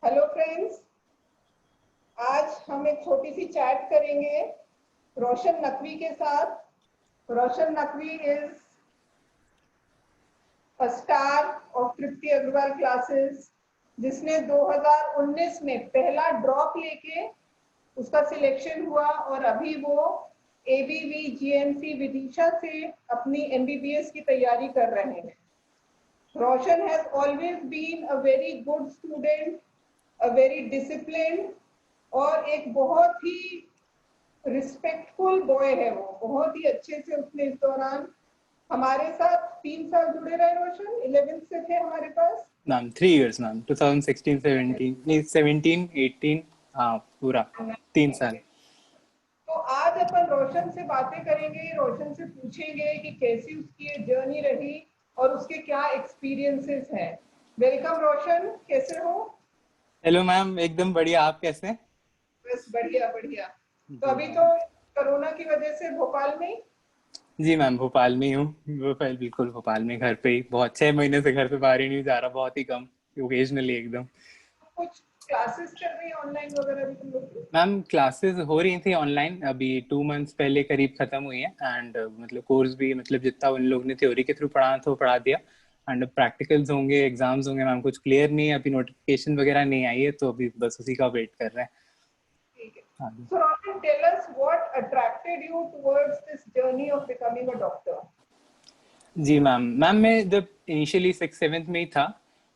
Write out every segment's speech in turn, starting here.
Hello friends, आज हम एक छोटी सी चैट करेंगे रोशन नकवी के साथ। Roshan Naqvi is a star of Tripti Agrawal classes, जिसने 2019 में पहला ड्रॉप लेके उसका सिलेक्शन हुआ और अभी वो एबीवी जीएनसी विदिशा से अपनी एमबीबीएस की तैयारी कर रहे हैं। Roshan has always been a very good student, a very disciplined और एक बहुत ही रिस्पेक्टफुल बॉय है। वो बहुत ही अच्छे से उसने इस दौरान हमारे साथ 3 साल जुड़े रहे। रोशन 11th से थे हमारे पास। मैम 3 years मैम 2016 17 नहीं 17 18 हाँ पूरा 3 साल। तो आज अपन रोशन से बातें करेंगे, रोशन से पूछेंगे कि कैसी उसकी ये जर्नी रही और उसके क्या एक्सपीरियंसेस हैं। वेलकम रोशन, कैसे हो? हेलो मैम, एकदम बढ़िया। आप कैसे हैं? बस बढ़िया बढ़िया। तो अभी तो कोरोना की वजह से भोपाल में? जी मैम, भोपाल में ही हूँ। बिल्कुल भोपाल में, घर पे ही। बहुत 6 महीने से घर पे बाहर ही नहीं जा रहा, बहुत ही कम, ओकेजनली एकदम। कुछ क्लासेस चल रही है ऑनलाइन वगैरह भी तुम लोग की? मैम क्लासेस हो रही थी ऑनलाइन, अभी 2 months पहले करीब खत्म हुई है। एंड मतलब कोर्स भी, मतलब जितना उन लोग ने थ्योरी के थ्रू पढ़ाना था वो पढ़ा दिया। एंड प्रैक्टिकल्स होंगे, एग्जाम्स होंगे मैम, कुछ क्लियर नहीं है अभी, नोटिफिकेशन वगैरह नहीं आई है, तो अभी बस उसी का वेट कर रहे हैं। ठीक है। हाँ। So Robin, tell us what attracted you towards this journey of becoming a doctor? जी मैम मैं जब इनिशियली 6th 7th में ही था,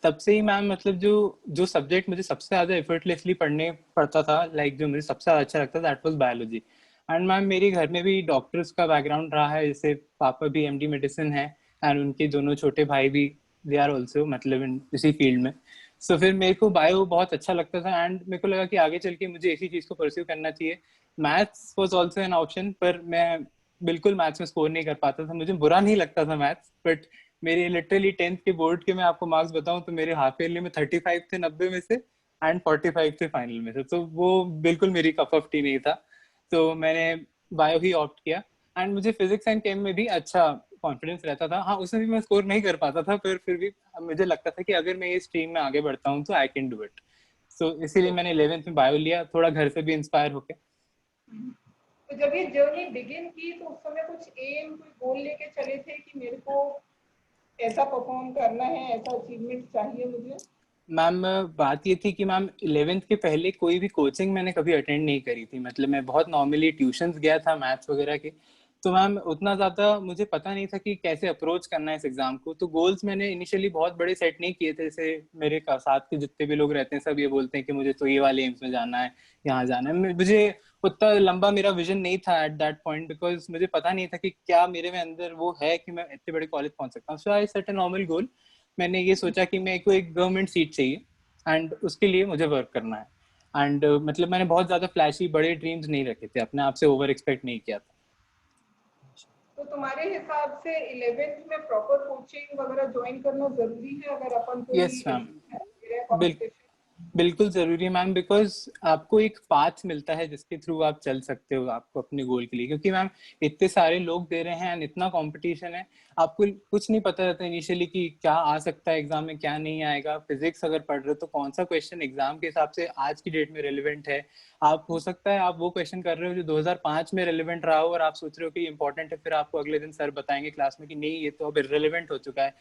तब से ही मैम, मतलब जो जो सब्जेक्ट मुझे सबसे ज़्यादा एफर्टलेसली पढ़ने पड़ता था, लाइक जो मुझे सबसे ज़्यादा अच्छा लगता था, that was biology. And ma'am मेरे घर में भी डॉक्टर्स का बैकग्राउंड रहा है, जैसे पापा भी एमडी मेडिसिन है, एंड उनके दोनों छोटे भाई भी, दे आर ऑल्सो मतलब इसी फील्ड में। सो फिर मेरे को बायो बहुत अच्छा लगता था, एंड मेरे को लगा कि आगे चल के मुझे इसी चीज़ को परस्यू करना चाहिए। Maths was also an option, पर मैं बिल्कुल मैथ्स में स्कोर नहीं कर पाता था। मुझे बुरा नहीं लगता था मैथ्स, बट मेरे लिटरली 10th के बोर्ड के मैं आपको मार्क्स बताऊं तो मेरे हाफ ईयरली में 35 थे 90 में से, एंड 45 थे फाइनल में से, तो वो बिल्कुल मेरी कप ऑफ टी नहीं था। तो मैंने बायो ही ऑप्ट किया। एंड मुझे फिजिक्स एंड केम में भी अच्छा कॉन्फिडेंस रहता था। हाँ, उसमें भी मैं स्कोर नहीं कर पाता था, पर फिर भी मुझे लगता था कि अगर मैं ये स्ट्रीम में आगे बढ़ता हूँ तो आई कैन डू इट। सो इसीलिए मैंने 11th में बायो लिया, थोड़ा घर से भी इंस्पायर होके। तो जब ये जर्नी बिगिन की तो उस समय कुछ एम, कोई गोल लेके चले थे कि मेरे को ऐसा परफॉर्म करना है, ऐसा अचीवमेंट चाहिए मुझे? मैम बात ये थी कि मैम 11th के पहले कोई भी कोचिंग मैंने कभी अटेंड नहीं करी थी। मतलब मैं बहुत नॉर्मली ट्यूशंस गया था मैथ्स वगैरह के, तो मैम उतना ज़्यादा मुझे पता नहीं था कि कैसे अप्रोच करना है इस एग्जाम को। तो गोल्स मैंने इनिशियली बहुत बड़े सेट नहीं किए थे। जैसे मेरे साथ के जितने भी लोग रहते हैं सब ये बोलते हैं कि मुझे तो ये वाले एम्स में जाना है, यहाँ जाना है। मुझे उतना लंबा मेरा विजन नहीं था एट दैट पॉइंट, बिकॉज मुझे पता नहीं था कि क्या मेरे में अंदर वो है कि मैं इतने बड़े कॉलेज पहुंच सकता हूँ। सो आई सेट अ नॉर्मल गोल। मैंने ये सोचा कि मेरे को एक गवर्नमेंट सीट चाहिए, एंड उसके लिए मुझे वर्क करना है। एंड मतलब मैंने बहुत ज्यादा फ्लैशी बड़े ड्रीम्स नहीं रखे थे, अपने आप से ओवर एक्सपेक्ट नहीं किया था। तो तुम्हारे हिसाब से 11th में प्रॉपर कोचिंग वगैरह ज्वाइन करना जरूरी है अगर अपन कोई यस मैम, कंपटीशन? बिल्कुल जरूरी है मैम, बिकॉज आपको एक पाथ मिलता है जिसके थ्रू आप चल सकते हो आपको अपने गोल के लिए। क्योंकि मैम इतने सारे लोग दे रहे हैं एंड इतना कंपटीशन है, आपको कुछ नहीं पता रहता इनिशियली कि क्या आ सकता है एग्जाम में, क्या नहीं आएगा। फिजिक्स अगर पढ़ रहे हो तो कौन सा क्वेश्चन एग्जाम के हिसाब से आज की डेट में रेलिवेंट है। आप हो सकता है आप वो क्वेश्चन कर रहे हो जो 2005 में रेलिवेंट रहा हो और आप सोच रहे हो कि इंपॉर्टेंट है, फिर आपको अगले दिन सर बताएंगे क्लास में कि नहीं ये तो अब इररिलेवेंट हो चुका है।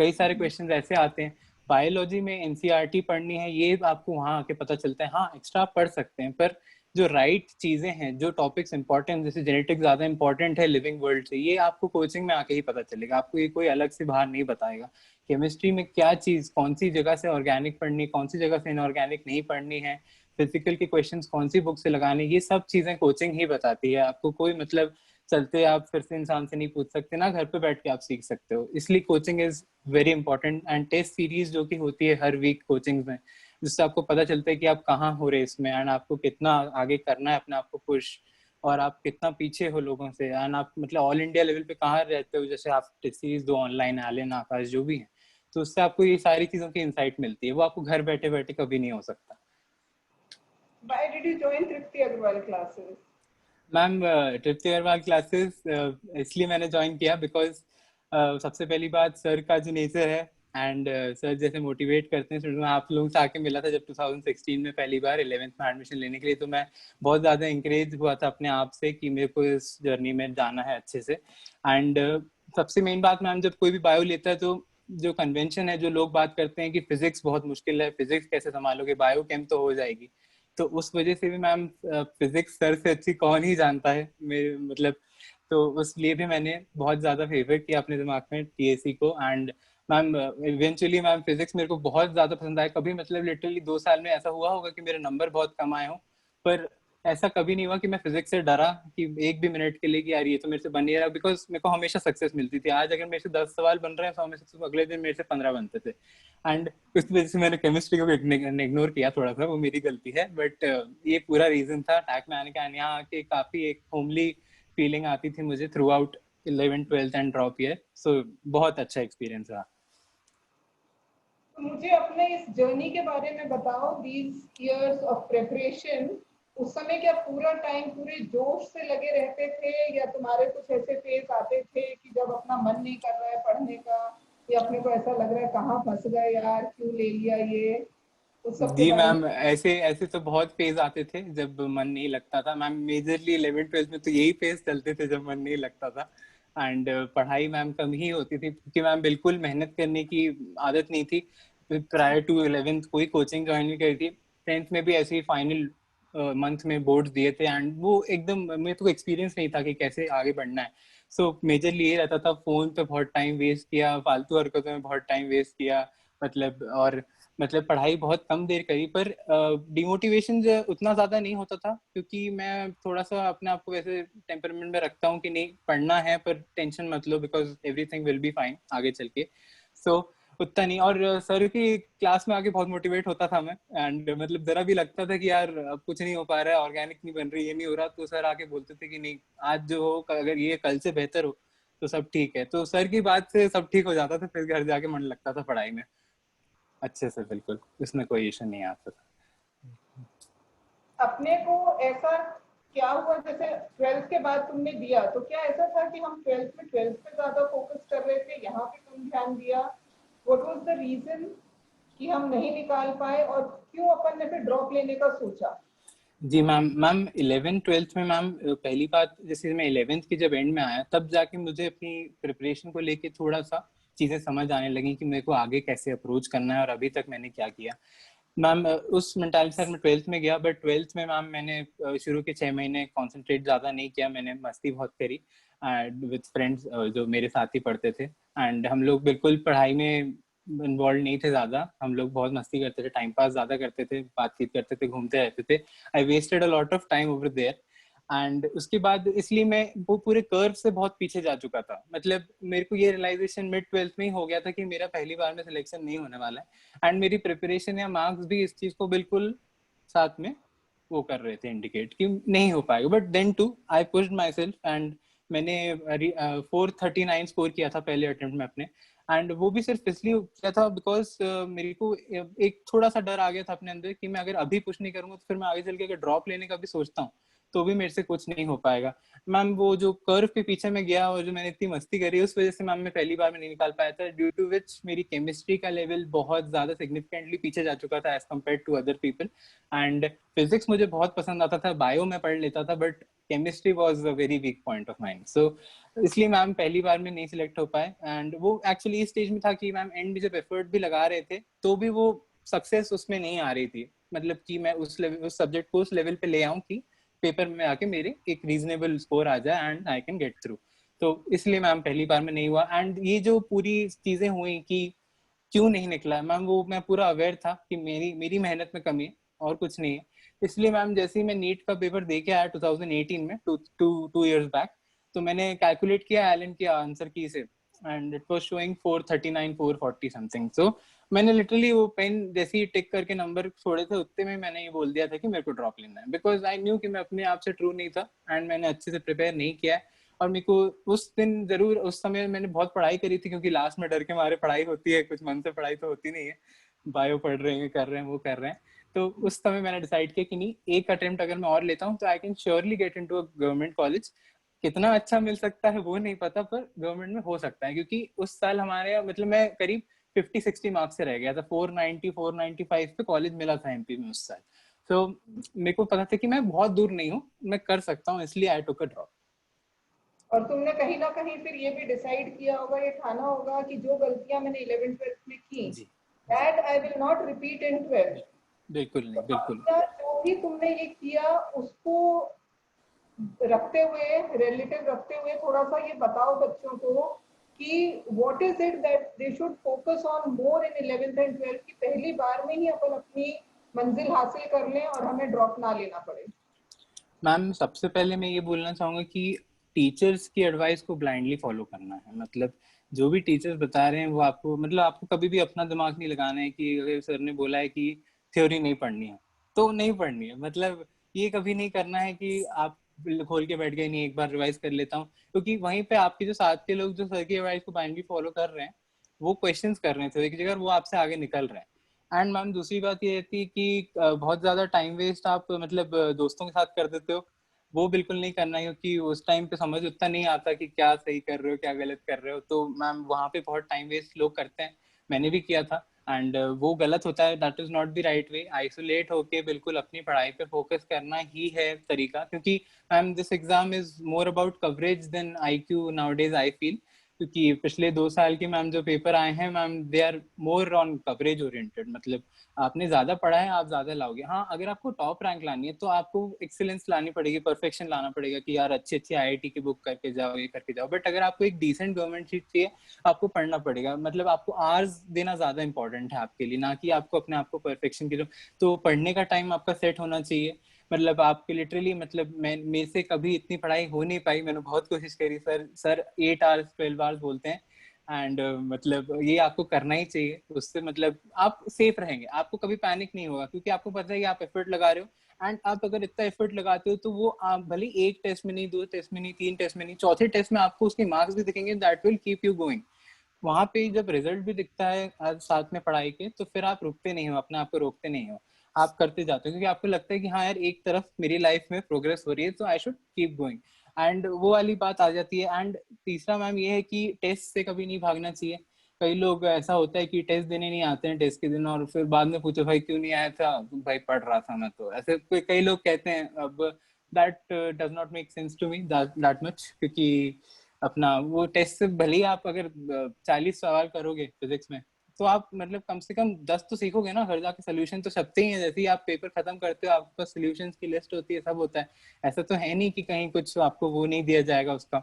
कई सारे क्वेश्चन ऐसे आते हैं। बायोलॉजी में एनसीईआरटी पढ़नी है, ये आपको वहां आके पता चलता है। हाँ, एक्स्ट्रा पढ़ सकते हैं, पर जो राइट चीजें हैं, जो टॉपिक्स इंपॉर्टेंट, जैसे जेनेटिक्स ज्यादा इंपॉर्टेंट है लिविंग वर्ल्ड से, ये आपको कोचिंग में आके ही पता चलेगा। आपको ये कोई अलग से बाहर नहीं बताएगा। केमिस्ट्री में क्या चीज कौन सी जगह से ऑर्गेनिक पढ़नी, कौन सी जगह से इनऑर्गेनिक नहीं पढ़नी है, फिजिकल के क्वेश्चंस कौन सी बुक से लगाने, ये सब चीजें कोचिंग ही बताती है आपको। कोई मतलब चलते आप फिर से इंसान से नहीं पूछ सकते ना, घर पे बैठ के आप सीख सकते हो। इसलिए coaching is very important. And test series जो कि होती है हर वीक कोचिंग में, जिससे आपको पता चलता है कि आप कहाँ हो रहे इसमें, एंड आपको कितना आगे करना है अपने आप को पुश, और आप कितना पीछे हो लोगों से, एंड आप मतलब ऑल इंडिया लेवल पे कहाँ रहते हो। जैसे आप टेस्ट सीरीज दो ऑनलाइन, एलियन, आकाश, जो भी है, तो उससे आपको ये सारी चीजों की इंसाइट मिलती है। वो आपको घर बैठे बैठे कभी नहीं हो सकता। Why did you join Tripti Agrawal classes? Ma'am Tripti Agrawal classes इसलिए मैंने ज्वाइन किया बिकॉज सबसे पहली बात सर का जो नेचर है, एंड सर जैसे मोटिवेट करते हैं स्टूडेंट, आप लोगों से आके मिला था जब 2016 में पहली बार 11th में एडमिशन लेने के लिए, तो मैं बहुत ज़्यादा इंकरेज हुआ था अपने आप से कि मेरे को इस जर्नी में जाना है अच्छे से। एंड सबसे मेन बात मैम, जब कोई भी बायो लेता है तो जो कन्वेंशन है, जो लोग बात करते हैं कि फिजिक्स बहुत मुश्किल है, फिजिक्स कैसे संभालोगे, बायो केम तो हो जाएगी। तो उस वजह से भी मैम फिजिक्स सर से अच्छी कौन ही जानता है मेरे मतलब, तो उसलिए भी मैंने बहुत ज्यादा फेवर किया अपने दिमाग में टीएससी को। And ma'am eventually ma'am physics मेरे को बहुत ज्यादा पसंद आया। कभी मतलब लिटरली 2 साल में ऐसा हुआ होगा कि मेरे नंबर बहुत कम आए हो, पर ऐसा कभी नहीं हुआ कि मैं फिजिक्स से डरा कि एक भी मिनट के लिए कि यार ये तो मेरे से बन नहीं रहा, बिकॉज मेरे को हमेशा सक्सेस मिलती थी। आज अगर मेरे से 10 सवाल बन रहे हैं तो हमें से अगले दिन मेरे से 15 बनते थे। एंड उस वजह से मैंने केमिस्ट्री को इग्नोर किया थोड़ा सा, वो मेरी गलती है। बट ये पूरा रीजन था टैक में आने का। यहाँ आके काफी एक होमली फीलिंग आती थी मुझे throughout 11th 12th and drop year. So बहुत अच्छा एक्सपीरियंस रहा। मुझे अपने इस जर्नी के बारे में बताओ, दीज इयर्स ऑफ प्रिपरेशन। उस समय क्या पूरा टाइम पूरे जोश से लगे रहते थे, या तुम्हारे कुछ ऐसे फेज आते थे कि जब अपना मन नहीं कर रहा है पढ़ने का, या अपने को ऐसा लग रहा है कहाँ फंस गए यार, क्यों ले लिया ये, उस सब के जी बारे में? मैम, ऐसे ऐसे तो बहुत फेज आते थे जब मन नहीं लगता था मैम। मेजरली 11th 12th में तो यही फेज चलते थे जब मन नहीं लगता था। एंड पढ़ाई मैम कम ही होती थी क्योंकि मैम बिल्कुल मेहनत करने की आदत नहीं थी। प्रायर टू 11th कोई कोचिंग ज्वाइन नहीं करी थी। 10th में भी ऐसे ही फाइनल मंथ में बोर्ड दिए थे, एंड वो एकदम मेरे को एक्सपीरियंस नहीं था कि कैसे आगे बढ़ना है। सो मेजरली ये रहता था, फोन पे बहुत टाइम वेस्ट किया, फालतू हरकतों में बहुत टाइम वेस्ट किया मतलब। और मतलब पढ़ाई बहुत कम देर करी, पर डिमोटिवेशन उतना ज्यादा नहीं होता था क्योंकि मैं थोड़ा सा अपने आप को वैसे टेम्परमेंट में रखता हूँ कि नहीं पढ़ना है पर टेंशन मत लो, because everything will be fine आगे चल के। सो उतना नहीं। और सर की क्लास में आके बहुत मोटिवेट होता था मैं। एंड मतलब जरा भी लगता था कि यार अब कुछ नहीं हो पा रहा है, ऑर्गेनिक नहीं बन रही, ये नहीं हो रहा, तो सर आके बोलते थे कि नहीं आज जो हो, अगर ये कल से बेहतर हो तो सब ठीक है। तो सर की बात से सब ठीक हो जाता था, फिर घर जाके मन लगता था पढ़ाई में अच्छे से। बिल्कुल इसमें कोई इशू नहीं आता था। अपने को ऐसा क्या हुआ, जैसे ट्वेल्थ के बाद तुमने दिया, तो क्या ऐसा था कि हम ट्वेल्थ पे ज्यादा फोकस कर रहे थे, यहाँ पे तुम ध्यान दिया? व्हाट वाज द रीजन कि हम नहीं निकाल पाए, और क्यों अपन ने फिर ड्रॉप लेने का सोचा? जी मैम 11th 12th में मैम पहली बात, जैसे मैं 11th के जब एंड में आया तब जाके मुझे अपनी प्रिपरेशन को लेके थोड़ा सा चीजें समझ आने लगी कि मेरे को आगे कैसे अप्रोच करना है और अभी तक मैंने क्या किया। मैम उस मेंटालिटी से मैं 12th में गया, बट 12th में मैम मैंने शुरू के 6 महीने कॉन्सेंट्रेट ज्यादा नहीं किया, मैंने मस्ती बहुत करी विद फ्रेंड्स जो मेरे साथ ही पढ़ते थे। एंड हम लोग बिल्कुल पढ़ाई में इन्वॉल्व नहीं थे ज्यादा, हम लोग बहुत मस्ती करते थे, टाइम पास ज्यादा करते थे, बातचीत करते थे, घूमते रहते थे। I wasted a lot of time over there. And उसके बाद इसलिए मैं वो पूरे कर्व से बहुत पीछे जा चुका था। मतलब मेरे को ये रियलाइजेशन मिड 12th में ही हो गया था कि मेरा पहली बार में सिलेक्शन नहीं होने वाला है। एंड मेरी प्रिपरेशन या मार्क्स भी इस चीज को बिल्कुल साथ में वो कर रहे थे, इंडिकेट कि नहीं हो पाएगा। But then too I pushed myself, and मैंने 439 स्कोर किया था पहले अटेम्प्ट में अपने। एंड वो भी सिर्फ इसलिए किया था बिकॉज मेरे को एक थोड़ा सा डर आ गया था अपने अंदर कि मैं अगर अभी पुश नहीं करूंगा तो फिर मैं आगे चल के अगर ड्रॉप लेने का भी सोचता हूँ तो भी मेरे से कुछ नहीं हो पाएगा। मैम वो जो कर्व के पीछे में गया और जो मैंने इतनी मस्ती करी उस वजह से मैम मैं पहली बार में नहीं निकाल पाया था, ड्यू टू विच मेरी केमिस्ट्री का लेवल बहुत ज्यादा सिग्निफिकेंटली पीछे जा चुका था as compared to other people. And physics मुझे बहुत पसंद आता था, बायो में पढ़ लेता था, but chemistry was a very weak point of mind. So इसलिए मैम पहली बार में नहीं सिलेक्ट हो पाए। एंड वो एक्चुअली इस स्टेज में था कि मैम एंड में जब एफर्ट भी लगा रहे थे तो भी वो सक्सेस उसमें नहीं आ रही थी, मतलब कि मैं उस लेवल उस सब्जेक्ट को उस लेवल पे ले आऊं कि पेपर में आके मेरे एक रीजनेबल स्कोर आ जाए and I can get through. तो इसलिए मैम पहली बार में नहीं हुआ। एंड ये जो पूरी चीजें हुई कि क्यों नहीं निकला मैम, वो मैं पूरा अवेयर था कि मेरी मेरी मेहनत में कमी है और कुछ नहीं है। इसलिए मैम जैसे ही मैं नीट का पेपर दे के आया 2018 में, टू इयर्स बैक, तो मैंने कैलकुलेट किया एलन के आंसर की से, and it was showing 439 440 something. So मैंने लिटरली वो पेन जैसे ही टिक करके नंबर छोड़े थे उतने में मैंने ये बोल दिया था कि मेरे को ड्रॉप लेना है, बिकॉज आई न्यू कि मैं अपने आप से ट्रू नहीं था एंड मैंने अच्छे से प्रिपेयर नहीं किया है। और मेरे को उस दिन जरूर उस समय मैंने बहुत पढ़ाई करी थी क्योंकि लास्ट में डर के मारे पढ़ाई होती है, कुछ मन से पढ़ाई तो होती नहीं है, बायो पढ़ रहे हैं कर रहे हैं वो कर रहे हैं। तो उस समय मैंने डिसाइड किया कि नहीं, एक अटेम्प्ट अगर मैं और लेता हूँ तो I can surely get into a government college कितना अच्छा मिल सकता है वो नहीं पता, पर गवर्नमेंट में हो सकता है, क्योंकि उस साल हमारे मतलब मैं करीब 50-60 मार्क्स से रह गया था, 490-495 पे कॉलेज मिला था एमपी में उस साल। तो मेरे को पता था कि मैं बहुत दूर नहीं हूँ, मैं कर सकता हूँ, इसलिए आई टुक अ ड्रॉप। और तुमने कहीं ना कहीं फिर ये भी डिसाइड किया होगा, ये ठाना होगा कि जो गलतियां मैंने 11th-12th में की, जी जी, that I will not repeat in 12th। बिल्कुल तो नहीं, अब बिल्कुल। क्या जो भी तुमने ये किया उसको रखते हुए, रिलेटिव रखते हुए, थोड़ा सा ये बताओ बच्चों को कि what is it that they should focus on more in 11th and 12th, की पहली बार में ही अपन अपनी मंजिल हासिल कर लें और हमें ड्रॉप ना लेना पड़े। मैम सबसे पहले मैं ये बोलना चाहूंगा कि टीचर्स की एडवाइस को ब्लाइंडली फॉलो करना है। मतलब जो भी टीचर्स बता रहे हैं वो आपको, मतलब आपको कभी भी अपना दिमाग नहीं लगाना है कि अगर सर ने बोला है कि थ्योरी नहीं पढ़नी है तो नहीं पढ़नी है। मतलब ये कभी नहीं करना है कि आप खोल के बैठ गए, नहीं एक बार रिवाइज कर लेता हूँ, क्योंकि वहीं पे आपके जो साथ के लोग जो सर की एडवाइस को ब्लाइंडली फॉलो कर रहे हैं वो क्वेश्चंस कर रहे हैं, तो एक जगह वो आपसे आगे निकल रहे हैं। एंड मैम दूसरी बात ये रहती है कि बहुत ज्यादा टाइम वेस्ट आप मतलब दोस्तों के साथ कर देते हो, वो बिल्कुल नहीं करना है, क्योंकि उस टाइम पे समझ उतना नहीं आता कि क्या सही कर रहे हो क्या गलत कर रहे हो। तो मैम वहाँ पे बहुत टाइम वेस्ट लोग करते हैं, मैंने भी किया था, एंड वो गलत होता है। That is not the right way. Isolate होके बिल्कुल अपनी पढ़ाई पे फोकस करना ही है तरीका, क्योंकि ma'am this exam is more about coverage than IQ nowadays I feel. क्योंकि पिछले 2 साल के मैम जो पेपर आए हैं ma'am, they are more on coverage oriented. मतलब आपने ज्यादा पढ़ा है आप ज्यादा लाओगे। हाँ, अगर आपको टॉप रैंक लानी है तो आपको एक्सीलेंस लानी पड़ेगी, परफेक्शन लाना पड़ेगा कि यार अच्छी अच्छी IIT की बुक करके जाओ, ये करके जाओ। बट अगर आपको एक डिसेंट गवर्नमेंट सीट चाहिए, आपको पढ़ना पड़ेगा। मतलब आपको आवर्स देना ज्यादा इंपॉर्टेंट है आपके लिए, ना कि आपको अपने आप को परफेक्शन की तो पढ़ने का टाइम आपका सेट होना चाहिए। मतलब आपके लिटरली, मतलब मैं मेरे से कभी इतनी पढ़ाई हो नहीं पाई, मैंने बहुत कोशिश करी। सर 8 आवर्स 12 आवर्स बोलते हैं, एंड मतलब ये आपको करना ही चाहिए। उससे मतलब आप सेफ रहेंगे, आपको कभी पैनिक नहीं होगा, क्योंकि आपको पता है कि आप एफर्ट लगा रहे हो। एंड आप अगर इतना एफर्ट लगाते हो तो वो आप भले एक टेस्ट में नहीं, 2 टेस्ट में नहीं, 3 टेस्ट में नहीं, चौथे टेस्ट में आपको उसके मार्क्स भी दिखेंगे, that will keep you going. वहां पे जब रिजल्ट भी दिखता है आज साथ में पढ़ाई के, तो फिर आप रुकते नहीं हो, अपने आप को रोकते नहीं हो, आप करते जाते हो, क्योंकि आपको लगता है कि हाँ यार एक तरफ मेरी लाइफ में प्रोग्रेस हो रही है तो I should keep going. And वो वाली बात आ जाती है। एंड तीसरा मैम ये है कि टेस्ट से कभी नहीं भागना चाहिए। कई लोग ऐसा होता है कि टेस्ट देने नहीं आते हैं टेस्ट के दिन, और फिर बाद में पूछो भाई क्यों नहीं आया था, भाई पढ़ रहा था मैं तो, ऐसे कई लोग कहते हैं। अब that does not make sense to me that much, क्योंकि अपना वो टेस्ट से भले ही आप अगर 40 सवाल करोगे फिजिक्स में, तो आप मतलब कम से कम 10 तो सीखोगे ना, घर जाके सोल्यूशन तो छपते ही हैं। जैसे ही आप पेपर खत्म करते हो आपके पास सोल्यूशन की लिस्ट होती है, सब होता है। ऐसा तो है नहीं कि कहीं कुछ आपको वो नहीं दिया जाएगा उसका।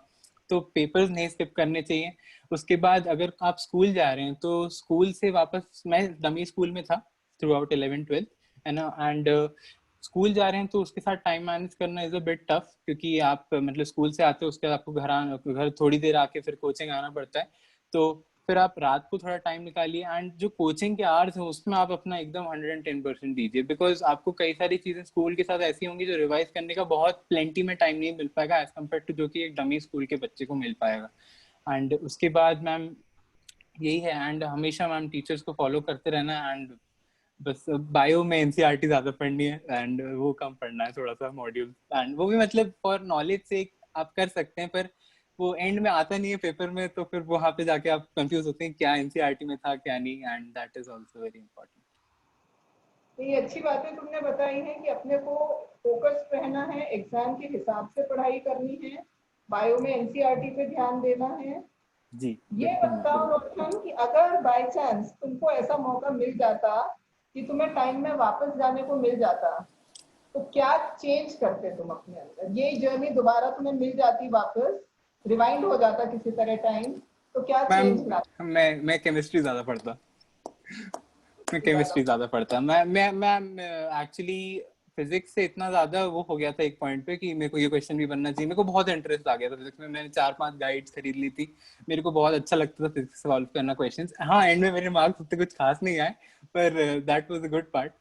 तो पेपर्स नहीं स्किप करने चाहिए। उसके बाद अगर आप स्कूल जा रहे हैं तो स्कूल से वापस, मैं डमी स्कूल में था थ्रू आउट 11th 12th, है ना। एंड स्कूल जा रहे हैं तो उसके साथ टाइम मैनेज करना इज अ बिट टफ, क्योंकि आप मतलब स्कूल से आते हो उसके बाद आपको घर थोड़ी देर आके फिर कोचिंग आना पड़ता है। तो फिर आप रात को थोड़ा टाइम निकालिए, एंड जो कोचिंग के आवर्स हैं उसमें आप अपना एकदम 110% दीजिए, बिकॉज आपको कई सारी चीजें स्कूल के साथ ऐसी होंगी जो रिवाइज करने का बहुत प्लेंटी में टाइम नहीं मिल पाएगा एज कम्पेयर टू जो कि एक डमी स्कूल के बच्चे को मिल पाएगा। एंड उसके बाद मैम यही है, एंड हमेशा मैम टीचर्स को फॉलो करते रहना। एंड बस बायो में NCERT ज्यादा पढ़नी है, एंड वो कम पढ़ना है थोड़ा सा मॉड्यूल, एंड वो भी मतलब फॉर नॉलेज से आप कर सकते हैं, पर वो एंड में आता नहीं है पेपर में, तो फिर वहां पे जाके आप कंफ्यूज होते हैं क्या NCERT में था क्या नहीं, and that is also very important. तो ये अच्छी बातें तुमने बताई हैं कि अपने को फोकस रहना है, एग्जाम के हिसाब से पढ़ाई करनी है, बायो में एनसीईआरटी पे ध्यान देना है। जी ये बिल्कुल मैम। बताओ रोशन कि अगर बाय चांस तुमको ऐसा मौका मिल जाता कि तुम्हें टाइम में वापस जाने को मिल जाता, तो क्या चेंज करते तुम अपने अंदर? ये जर्नी दोबारा तुम्हें मिल जाती वापस, रिवाइंड हो जाता किसी तरह टाइम, तो क्या मैम चेंज लाते? मैं केमिस्ट्री ज्यादा पढ़ता, मैं ज्यादा केमिस्ट्री ज्यादा पढ़ता। मैं एक्चुअली फिजिक्स से इतना ज्यादा वो हो गया था एक पॉइंट पे कि मेरे को ये क्वेश्चन भी बनना चाहिए। मेरे को बहुत इंटरेस्ट आ गया था फिजिक्स में, मैंने 4-5 गाइड्स खरीद ली थी। मेरे को बहुत अच्छा लगता था फिजिक्स सॉल्व करना क्वेश्चंस। हाँ एंड में मेरे मार्क्स उतने कुछ खास नहीं आए, पर that was a good part.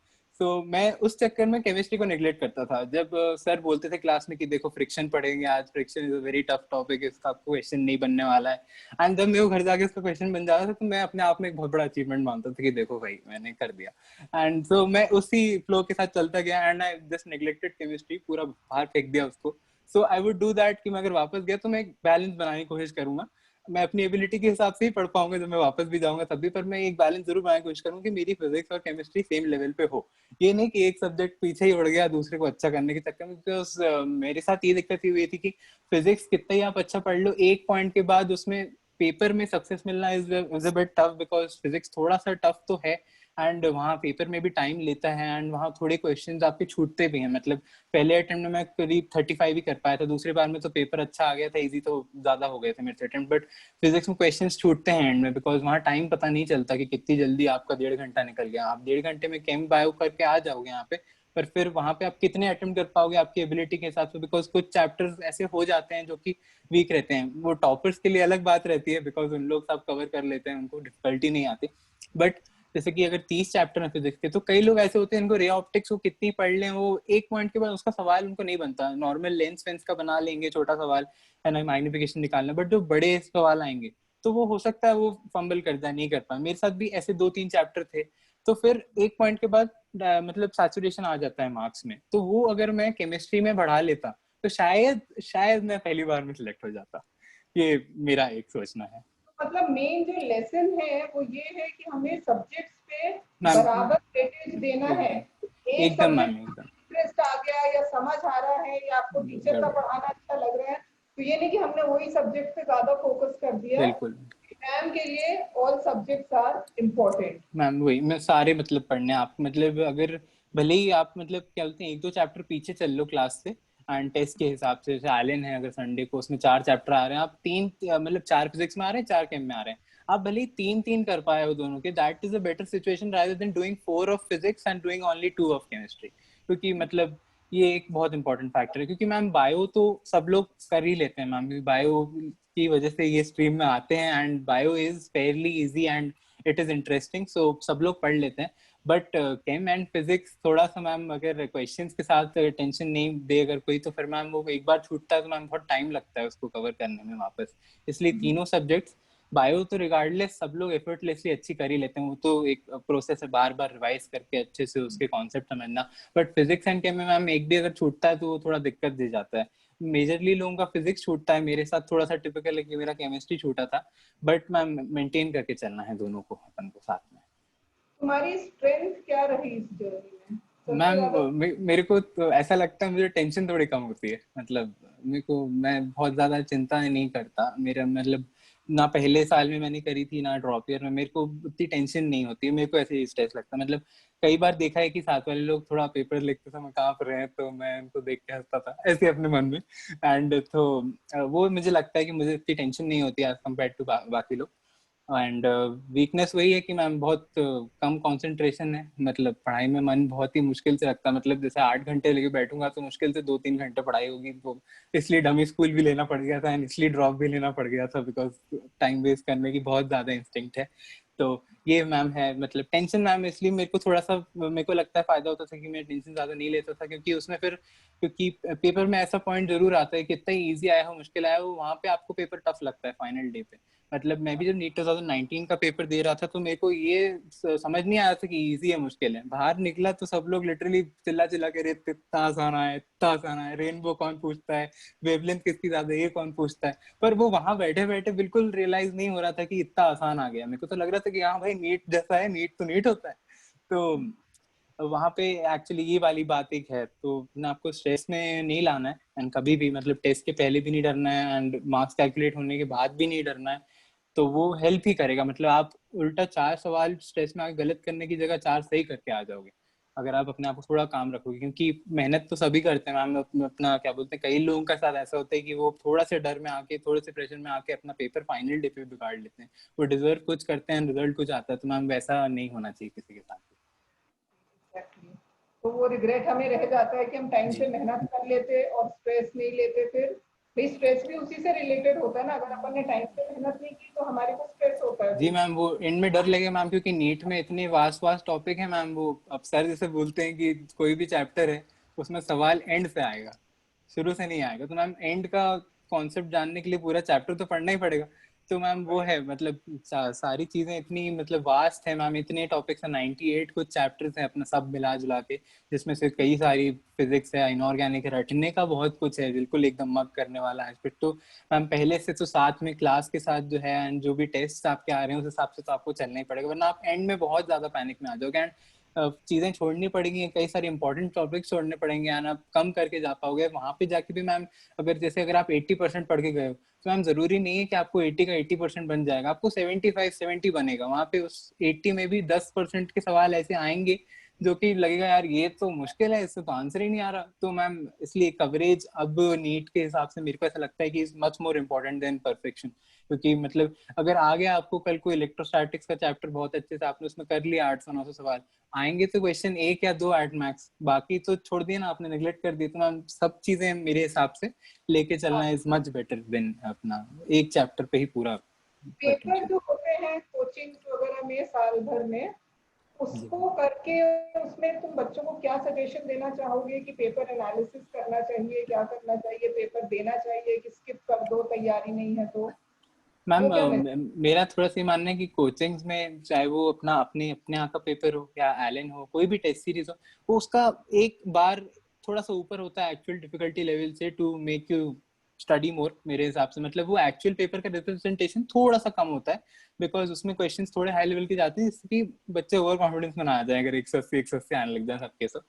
तो मैं उस चक्कर में केमिस्ट्री को नेग्लेक्ट करता था। जब सर बोलते थे क्लास में कि देखो फ्रिक्शन पढ़ेंगे आज, friction is a very tough topic, इसका आपको क्वेश्चन नहीं बनने वाला है, एंड जब मेरे को घर जाके उसका क्वेश्चन बन जाता था तो मैं अपने आप में एक बहुत बड़ा अचीवमेंट मानता था कि देखो भाई मैंने कर दिया। एंड सो मैं उसी फ्लो के साथ चलता गया, and I just neglected chemistry, पूरा बाहर फेंक दिया उसको। सो आई वुड डू दैट कि मैं अगर वापस गया तो मैं एक बैलेंस बनाने की कोशिश करूंगा। मैं अपनी एबिलिटी के हिसाब से ही पढ़ पाऊंगा जब मैं वापस भी जाऊंगा तब भी, पर मैं एक बैलेंस जरूर बनाने की कोशिश करूंगा कि मेरी फिजिक्स और केमिस्ट्री सेम लेवल पे हो। ये नहीं कि एक सब्जेक्ट पीछे ही उड़ गया दूसरे को अच्छा करने के चक्कर में, बिकॉज मेरे साथ ये दिक्कत हुई थी कि फिजिक्स कितना ही आप अच्छा पढ़ लो, एक पॉइंट के बाद उसमें पेपर में सक्सेस मिलना is a bit tough, because physics थोड़ा सा टफ तो है एंड वहाँ पेपर में भी टाइम लेता है एंड वहाँ थोड़े क्वेश्चंस आपके छूटते भी हैं। मतलब पहले अटेम्प्ट में मैं करीब 35 ही कर पाया था, दूसरे बार में तो पेपर अच्छा आ गया था, इजी तो ज्यादा हो गए थे मेरे से अटेम्प्ट, बट फिजिक्स में क्वेश्चंस छूटते हैं एंड में, बिकॉज वहाँ टाइम पता नहीं चलता कि कितनी जल्दी आपका 1.5 घंटा निकल गया। आप 1.5 घंटे में केम बायो करके आ जाओगे यहाँ पे, पर फिर वहां पे आप कितने अटेम्प्ट कर पाओगे आपकी एबिलिटी के हिसाब से, बिकॉज कुछ चैप्टर्स ऐसे हो जाते हैं जो कि वीक रहते हैं। वो टॉपर्स के लिए अलग बात रहती है बिकॉज उन लोग सब कवर कर लेते हैं, उनको डिफिकल्टी नहीं आती। बट जैसे कि अगर 30 चैप्टर है फिजिक्स के, तो कई लोग ऐसे होते हैं इनको रे ऑप्टिक्स को कितनी पढ़ लें, वो एक पॉइंट के बाद उसका सवाल उनको नहीं बनता। नॉर्मल लेंस वेंस का बना लेंगे छोटा सवाल है ना, मैग्निफिकेशन निकालना, बट जो बड़े सवाल आएंगे तो वो हो सकता है वो फंबल कर जाए, नहीं कर पाए। मेरे साथ भी ऐसे 2-3 चैप्टर थे, तो फिर एक पॉइंट के बाद मतलब सैचुरेशन आ जाता है मार्क्स में, तो वो अगर मैं केमिस्ट्री में बढ़ा लेता तो शायद शायद मैं पहली बार में सिलेक्ट हो जाता। ये मेरा एक सोचना है। मतलब मेन जो लेसन है वो ये है कि हमें सब्जेक्ट्स पे मैम बराबर वेटेज देना है। एक एकदम मैम सब्जेक्ट एकदम इंटरेस्ट आ गया या समझ आ रहा है या आपको टीचर का पढ़ाना अच्छा लग रहा है, तो ये नहीं कि हमने वही सब्जेक्ट पे ज्यादा फोकस कर दिया। बिल्कुल एग्जाम के लिए all subjects are important. Ma'am, वही मैं सारे मतलब पढ़ने आप मतलब अगर भले ही आप मतलब क्या बोलते हैं 1-2 चैप्टर पीछे चल लो क्लास से एंड टेस्ट के हिसाब से, जैसे एलन है अगर संडे को उसमें 4 चैप्टर आ रहे हैं, आप 3 मतलब 4 फिजिक्स में आ रहे हैं 4 केम में आ रहे हैं, आप भले ही 3-3 कर पाए हो दोनों के, that is a better situation rather than doing 4 of physics and doing only 2 of chemistry. क्योंकि मतलब ये एक बहुत इंपॉर्टेंट फैक्टर है, क्योंकि मैम बायो तो सब लोग कर ही लेते हैं मैम, बायो की वजह से ये स्ट्रीम में आते हैं and bio is fairly easy and it is interesting, so सब लोग पढ़ लेते हैं। बट केम एंड फिजिक्स थोड़ा सा मैम अगर क्वेश्चंस के साथ टेंशन नहीं दे अगर कोई, तो फिर मैम वो एक बार छूटता है तो मैम बहुत टाइम लगता है उसको कवर करने में वापस। इसलिए तीनों सब्जेक्ट्स, बायो तो रिगार्डलेस सब लोग एफर्टलेसली अच्छी कर ही लेते हैं, वो तो एक प्रोसेस है बार बार रिवाइज करके अच्छे से उसके कॉन्सेप्ट समझना। बट फिजिक्स एंड केम में मैम एक भी अगर छूटता है तो वो थोड़ा दिक्कत दे जाता है। मेजरली लोगों का फिजिक्स छूटता है, मेरे साथ थोड़ा सा टिपिकल है कि मेरा केमिस्ट्री छूटा था, बट मैम मेंटेन करके चलना है दोनों को अपन को साथ में। तुम्हारी स्ट्रेंथ क्या रही इस जर्नी में सबसे मैम ज्यादा? मेरे को तो ऐसा लगता है मुझे टेंशन थोड़ी कम होती है, मतलब मेरे को मैं बहुत ज्यादा चिंता नहीं करता, मेरा मतलब ना पहले साल में मैंने करी थी ना ड्रॉप ईयर में, मेरे को उतनी टेंशन नहीं होती है, मेरे को ऐसे स्ट्रेस लगता है। मतलब कई बार देखा है कि साथ वाले लोग थोड़ा पेपर लिखते समय कांप रहे हैं तो मैं उनको देख के हंसता था ऐसे अपने मन में, एंड तो वो मुझे लगता है कि मुझे इतनी टेंशन नहीं होती एज कम्पेयर टू बाकी लोग। एंड वीकनेस वही है कि मैम बहुत कम कंसंट्रेशन है, मतलब पढ़ाई में मन बहुत ही मुश्किल से लगता है, मतलब जैसे 8 घंटे लेके बैठूंगा तो मुश्किल से 2-3 घंटे पढ़ाई होगी, तो इसलिए डमी स्कूल भी लेना पड़ गया था एंड इसलिए ड्रॉप भी लेना पड़ गया था, बिकॉज टाइम वेस्ट करने की बहुत ज्यादा इंस्टिंक्ट है। तो ये मैम है, मतलब टेंशन मैम इसलिए मेरे को थोड़ा सा मेरे को लगता है फायदा होता था कि मैं टेंशन ज्यादा नहीं लेता था, क्योंकि उसमें फिर क्योंकि पेपर में ऐसा पॉइंट जरूर आता है कि इतना इजी आया हो मुश्किल आया हो, वहां पे आपको पेपर टफ लगता है फाइनल डे पे। मतलब मैं भी जब नीट 2019 का पेपर दे रहा था तो मेरे को ये समझ नहीं आया था कि इजी है मुश्किल है, बाहर निकला तो सब लोग लिटरली चिल्ला चिल्ला के रेत इतना आसान है इतना आसान है, रेनबो कौन पूछता है, वेवलेंथ किसकी ज्यादा ये कौन पूछता है, पर वो वहां बैठे बैठे बिल्कुल रियलाइज नहीं हो रहा था कि इतना आसान आ गया। मेरे को तो लग रहा था कि हाँ भाई नीट जैसा है, नीट तो नीट होता है। तो वहां पे एक्चुअली ये वाली बात एक है, तो ना आपको स्ट्रेस में नहीं लाना है एंड कभी भी मतलब टेस्ट के पहले भी नहीं डरना है एंड मार्क्स कैलकुलेट होने के बाद भी नहीं डरना है, तो वो हेल्प ही करेगा। मतलब आप उल्टा 4 सवाल स्ट्रेस में आके गलत करने की जगह 4 सही करके आ जाओगे अगर आप अपने आप को थोड़ा काम रखोगे, क्योंकि मेहनत तो सभी करते हैं मैम, अपना क्या बोलते हैं, कई लोगों का साथ ऐसा होता है कि वो थोड़ा से डर में आके थोड़े से प्रेशर में आके अपना पेपर फाइनल डे पे बिगाड़ लेते हैं, वो डिजर्व कुछ करते हैं रिजल्ट कुछ आता है, तो मैम वैसा नहीं होना चाहिए किसी के साथ। Exactly. तो वो रिग्रेट हमें रह जाता है कि हम टाइम जी से मेहनत कर लेते और स्ट्रेस नहीं लेते। फिर भाई स्ट्रेस भी उसी से रिलेटेड होता है ना, अगर अपन ने टाइम से मेहनत नहीं की तो हमारे को स्ट्रेस होता है जी फिर। मैम, वो एंड में डर लगे मैम, क्योंकि नीट में इतने वास्ट वास्ट टॉपिक है मैम, वो अब सर जैसे बोलते हैं कि कोई भी चैप्टर है उसमें सवाल एंड से आएगा, शुरू से नहीं आएगा, तो मैम एंड का कॉन्सेप्ट जानने के लिए पूरा चैप्टर तो पढ़ना ही पड़ेगा। तो मैम वो है मतलब सारी चीजें इतनी मतलब वास्ट है मैम, इतने टॉपिक्स हैं, 98 कुछ चैप्टर्स हैं अपना सब मिला जुला के, जिसमें से कई सारी फिजिक्स है, इनऑर्गेनिक है, रटने का बहुत कुछ है, बिल्कुल एकदम मग करने वाला एस्पेक्ट। तो मैम पहले से तो साथ में क्लास के साथ जो है एंड जो भी टेस्ट आपके आ रहे हैं उस हिसाब से तो आपको चलना ही पड़ेगा, वरना आप एंड में बहुत ज्यादा पैनिक में आ जाओगे एंड चीजें छोड़नी पड़ेंगी, कई सारे इंपॉर्टेंट टॉपिक्स छोड़ने पड़ेंगे एंड आप कम करके जा पाओगे वहां पे जाके भी मैम। अगर आप 80% पढ़ के गए हो तो मैम जरूरी नहीं है कि आपको 80 का 80% बन जाएगा, आपको 75-70 बनेगा। वहां पे उस 80 में भी 10% के सवाल ऐसे आएंगे जो कि लगेगा यार ये तो मुश्किल है, इससे तो आंसर ही नहीं आ रहा। तो मैम इसलिए कवरेज अब नीट के हिसाब से मेरे को ऐसा लगता है कि is much more important than perfection. क्योंकि मतलब अगर आ गया आपको कल को इलेक्ट्रोस्टैटिक्स का चैप्टर बहुत अच्छे से आपने उसमें कर लिया 800-900 सवाल, आएंगे तो क्वेश्चन 1 या 2 एट मैक्स, बाकी तो छोड़ दिया ना आपने, नेग्लेक्ट कर दी। तो मैम सब चीजें मेरे हिसाब से लेके चलना इज मच बेटर देन अपना एक चैप्टर पे ही पूरा पेपर जो होते हैं कोचिंग वगैरह में साल भर में, उसको करके उसमें तुम बच्चों को क्या सजेशन देना चाहोगे कि पेपर एनालिसिस करना चाहिए, क्या करना चाहिए, पेपर देना चाहिए कि स्किप कर दो तैयारी नहीं है तो? मैम वो क्या मेरा थोड़ा सा मानना है कि कोचिंग्स में चाहे वो अपना अपने अपने यहाँ का पेपर हो या एलन हो, कोई भी टेस्ट सीरीज हो, वो उसका एक बार थोड़ा सा ऊपर होता है एक्चुअल डिफिकल्टी लेवल से to make you study more. मेरे हिसाब से मतलब वो एक्चुअल पेपर का रिप्रेजेंटेशन थोड़ा सा कम होता है, बिकॉज उसमें क्वेश्चंस थोड़े हाई लेवल के जाते हैं जिससे कि बच्चे ओवर कॉन्फिडेंस में ना आ जाए अगर 180 आने लग जाए सबके सब।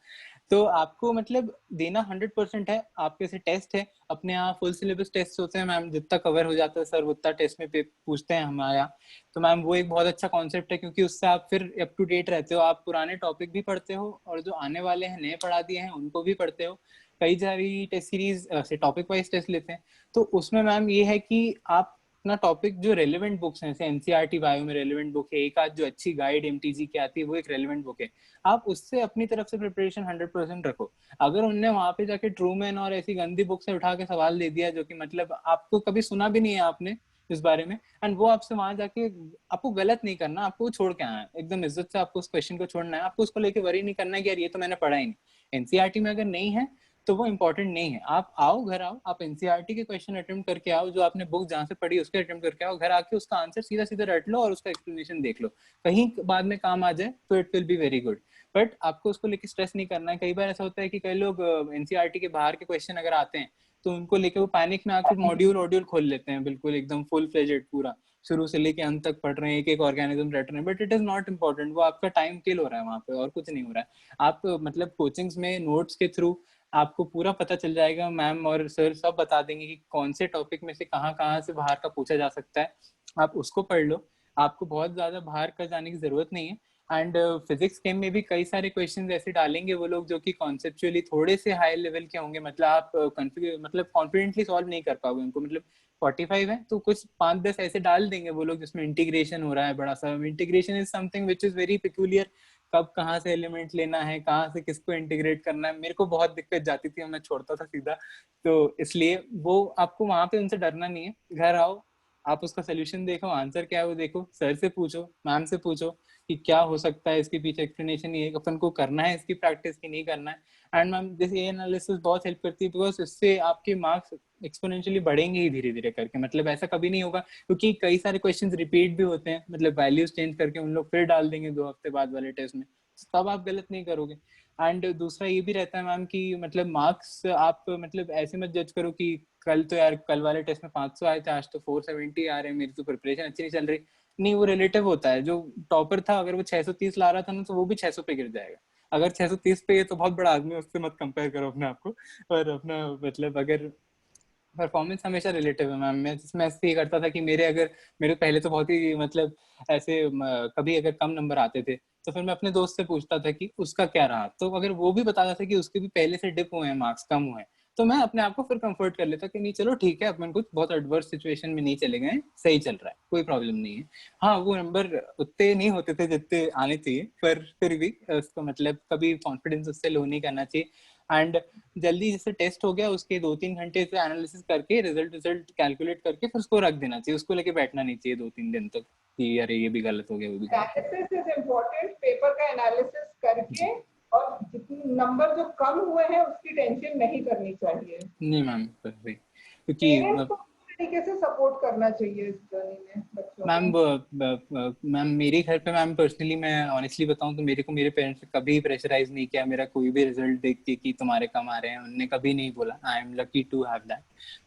तो आपको मतलब देना 100% है, आपके से टेस्ट है अपने यहाँ फुल सिलेबस टेस्ट होते हैं मैम, जितना कवर हो जाता है सर उतना टेस्ट में पूछते हैं हमारे यहाँ। तो मैम वो एक बहुत अच्छा कॉन्सेप्ट है क्योंकि उससे आप फिर अप टू डेट रहते हो, आप पुराने टॉपिक भी पढ़ते हो और जो आने वाले हैं नए पढ़ा दिए हैं उनको भी पढ़ते हो। कई सारी टेस्ट सीरीज से टॉपिक वाइज टेस्ट लेते हैं, तो उसमें मैम ये है कि आप अपना टॉपिक जो रेलिवेंट बुक्स हैं, जैसे एनसीईआरटी बायो में रेलिवेंट बुक है, एक आध जो अच्छी गाइड एमटीजी की आती है वो एक रेलिवेंट बुक है, आप उससे अपनी तरफ से प्रिपरेशन 100% रखो। अगर उनने वहां पे जाके ट्रूमैन और ऐसी गंदी बुक से उठा के सवाल दे दिया जो कि मतलब आपको कभी सुना भी नहीं है आपने इस बारे में, एंड वो आपसे वहां जाके, आपको गलत नहीं करना, आपको छोड़ के आना है एकदम इज्जत से, आपको उस क्वेश्चन को छोड़ना है, आपको उसको लेके वरी नहीं करना है कि यार ये तो मैंने पढ़ा ही नहीं। एनसीईआरटी में अगर नहीं है तो वो इंपॉर्टेंट नहीं है, आप आओ घर आओ, आप एनसीईआरटी के क्वेश्चन अटेम्प्ट करके आओ, जो आपने बुक जहां से पढ़ी उसके अटेम्प्ट करके आओ, घर आके उसका आंसर सीधा सीधा रट लो और उसका एक्सप्लेनेशन देख लो, कहीं बाद में काम आ जाए तो it will be very good. But आपको उसको लेके स्ट्रेस नहीं करना है। कई बार ऐसा होता है कि कई लोग एनसीईआरटी के बाहर के क्वेश्चन अगर आते हैं तो उनको लेके वो पैनिक में आकर मॉड्यूल खोल लेते हैं, बिल्कुल एकदम फुल फ्लेजेड पूरा शुरू से लेके अंत तक पढ़ रहे हैं, एक एक ऑर्गेनिज्म रट रहे हैं, but it is not important, वो आपका टाइम किल हो रहा है वहां पे और कुछ नहीं हो रहा है। आप मतलब कोचिंग्स में नोट्स के थ्रू आपको पूरा पता चल जाएगा, मैम और सर सब बता देंगे कि कौन से टॉपिक में से कहाँ कहाँ से बाहर का पूछा जा सकता है, आप उसको पढ़ लो, आपको बहुत ज्यादा बाहर का जाने की जरूरत नहीं है। एंड फिजिक्स केम में भी कई सारे क्वेश्चंस ऐसे डालेंगे वो लोग जो कि कॉन्सेप्चुअली थोड़े से हाई लेवल के होंगे, मतलब आप मतलब कॉन्फिडेंटली सॉल्व नहीं कर पाओगे उनको, मतलब 45 है तो कुछ 5-10 ऐसे डाल देंगे वो लोग जिसमें इंटीग्रेशन हो रहा है बड़ा सा। Integration is something which is very peculiar, कब कहाँ से एलिमेंट लेना है, कहाँ से किसको इंटीग्रेट करना है, मेरे को बहुत दिक्कत जाती थी, मैं छोड़ता था सीधा। तो इसलिए वो आपको वहां पे उनसे डरना नहीं है, घर आओ, आप उसका सोल्यूशन देखो, आंसर क्या है वो देखो, सर से पूछो, मैम से पूछो कि क्या हो सकता है इसके पीछे एक्सप्लेनेशन, ये अपन को करना है इसकी प्रैक्टिस की नहीं करना है। And ma'am this A analysis बहुत हेल्प करती है बिकॉज इससे आपके मार्क्स एक्सपोनेंशियली बढ़ेंगे ही धीरे धीरे करके, मतलब ऐसा कभी नहीं होगा क्योंकि कई सारे क्वेश्चंस रिपीट भी होते हैं, मतलब वैल्यूज चेंज करके उन लोग फिर डाल देंगे 2 हफ्ते बाद वाले टेस्ट में, तब आप गलत नहीं करोगे। एंड दूसरा ये भी रहता है मैम कि मतलब मार्क्स आप मतलब ऐसे मत जज करो कि कल तो यार कल वाले टेस्ट में 500 आए थे, आज तो 470 आ रहे हैं, मेरी तो प्रिपरेशन अच्छी नहीं चल रही। नहीं, वो रिलेटिव होता है, जो टॉपर था अगर वो 630 ला रहा था ना तो वो भी 600 पे गिर जाएगा, अगर 630 पे है तो बहुत बड़ा आदमी, उससे मत कंपेयर करो अपने आप को। और अपना मतलब अगर परफॉर्मेंस हमेशा रिलेटिव है मैम, मैं ऐसे ही करता था कि मेरे पहले तो बहुत ही मतलब ऐसे कभी अगर कम नंबर आते थे तो फिर मैं अपने दोस्त से पूछता था कि उसका क्या रहा, तो अगर वो भी बताता था कि उसके भी पहले से डिप हुए हैं, मार्क्स कम हुए हैं, तो मैं अपने आप को फिर कंफर्ट कर लेता कि नहीं चलो ठीक है, अपन कुछ बहुत एडवर्स सिचुएशन में नहीं चले गए, सही चल रहा है, कोई प्रॉब्लम नहीं है। हाँ वो नंबर उतने नहीं होते थे जितने आने चाहिए, पर फिर भी उसको मतलब कभी कॉन्फिडेंस उससे लो नहीं करना चाहिए। एंड जल्दी जैसे टेस्ट हो गया उसके 2-3 घंटे से एनालिसिस करके रिजल्ट कैलकुलेट करके फिर उसको रख देना चाहिए, उसको लेके बैठना नहीं चाहिए 2-3 दिन तक कि अरे ये भी गलत हो गया वो भी गलत हो एनालिसिस इज इम्पोर्टेंट, पेपर का एनालिसिस गया। करके, और जितने नंबर जो कम हुए हैं उसकी टेंशन नहीं करनी चाहिए। नहीं मैम, क्योंकि पेरेंट्स को तरीके से सपोर्ट करना चाहिए इस जर्नी में बच्चों मैम को? मैम मेरे घर पे मैम पर्सनली मैं ऑनेस्टली बताऊं तो मेरे को मेरे पेरेंट्स ने कभी प्रेशराइज नहीं किया मेरा कोई भी रिजल्ट देख के कि तुम्हारे कम आ रहे हैं, उनने कभी नहीं बोला। I am lucky to have that.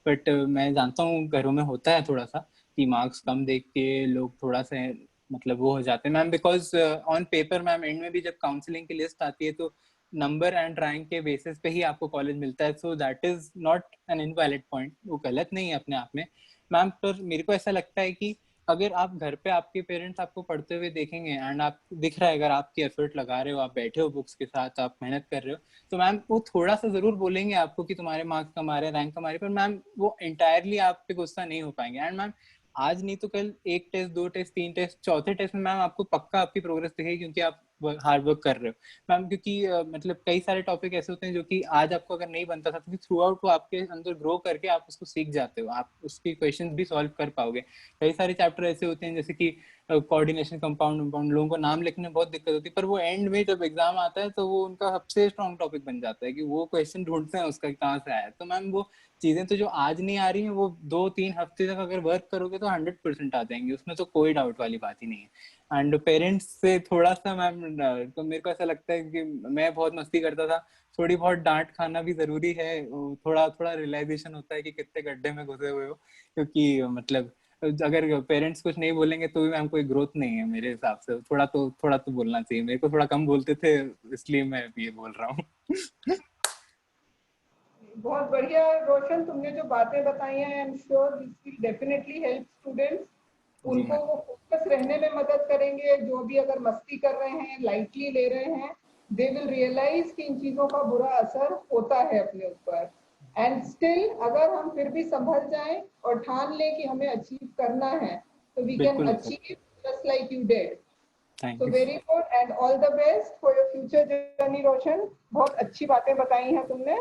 But मैं जानता हूँ घरों में होता है थोड़ा सा कि मार्क्स कम देख के लोग थोड़ा सा मतलब वो हो जाते हैं ma'am, because on paper ma'am and में भी जब काउंसलिंग की लिस्ट आती है तो नंबर एंड रैंक के बेसिस पे ही आपको कॉलेज मिलता है, so that is not an invalid point, वो गलत नहीं है अपने आप में मैम। पर मेरे को ऐसा लगता है कि अगर आप घर पे आपके पेरेंट्स आपको पढ़ते हुए देखेंगे एंड आप दिख रहा है अगर आपकी एफर्ट लगा रहे हो, आप बैठे हो बुक्स के साथ, आप मेहनत कर रहे हो, तो मैम वो थोड़ा सा जरूर बोलेंगे आपको कि तुम्हारे मार्क्स कम आ रहे हैं, रैंक कम आ रही है, पर मैम वो एंटायरली आप पे गुस्सा नहीं हो पाएंगे। एंड मैम आज नहीं तो कल एक टेस्ट, दो टेस्ट, तीन टेस्ट, चौथे टेस्ट में मैम आपको पक्का आपकी प्रोग्रेस दिखेगी क्योंकि आप हार्ड वर्क कर रहे हो मैम। क्योंकि मतलब कई सारे टॉपिक ऐसे होते हैं जो कि आज आपको अगर नहीं बनता था तो थ्रू आउट वो आपके अंदर ग्रो करके आप उसको सीख जाते हो, आप उसकी क्वेश्चंस भी सॉल्व कर पाओगे। कई सारे चैप्टर ऐसे होते हैं जैसे कि कोऑर्डिनेशन, कंपाउंड, लोगों को नाम लिखने में बहुत दिक्कत होती है, पर वो एंड में जब एग्जाम आता है तो वो उनका सबसे स्ट्रॉन्ग टॉपिक बन जाता है कि वो क्वेश्चन ढूंढते हैं उसका कहाँ से आया। तो मैम वो चीजें तो जो आज नहीं आ रही हैं वो 2-3 हफ्ते तक अगर वर्क करोगे तो 100% आ जाएंगी, उसमें तो कोई डाउट वाली बात ही नहीं है। एंड पेरेंट्स से थोड़ा सा मैम तो मेरे को ऐसा लगता है कि मैं बहुत मस्ती करता था, थोड़ी बहुत डांट खाना भी जरूरी है, थोड़ा थोड़ा रियलाइजेशन होता है कि कितने गड्ढे में घुसे हुए हो, क्योंकि मतलब अगर पेरेंट्स कुछ नहीं बोलेंगे तो भी मैम कोई ग्रोथ नहीं है मेरे हिसाब से। थोड़ा तो बोलना चाहिए, मेरे को थोड़ा कम बोलते थे इसलिए मैं ये बोल रहा हूँ। बहुत बढ़िया रोशन, तुमने जो बातें बताई हैं I am sure this will definitely help students. जी उनको मैम। वो फोकस रहने में मदद करेंगे, जो भी अगर मस्ती कर रहे हैं, लाइटली ले रहे हैं, दे विल रियलाइज कि इन चीजों का बुरा असर होता है अपने ऊपर। एंड स्टिल अगर हम फिर भी संभल जाएं और ठान लें कि हमें अचीव करना है, तो वी कैन बिल्कुल sir. Achieve just like you did. Thank So you. very good and all the best for your future journey, रोशन। बहुत अच्छी बातें बताई हैं तुमने।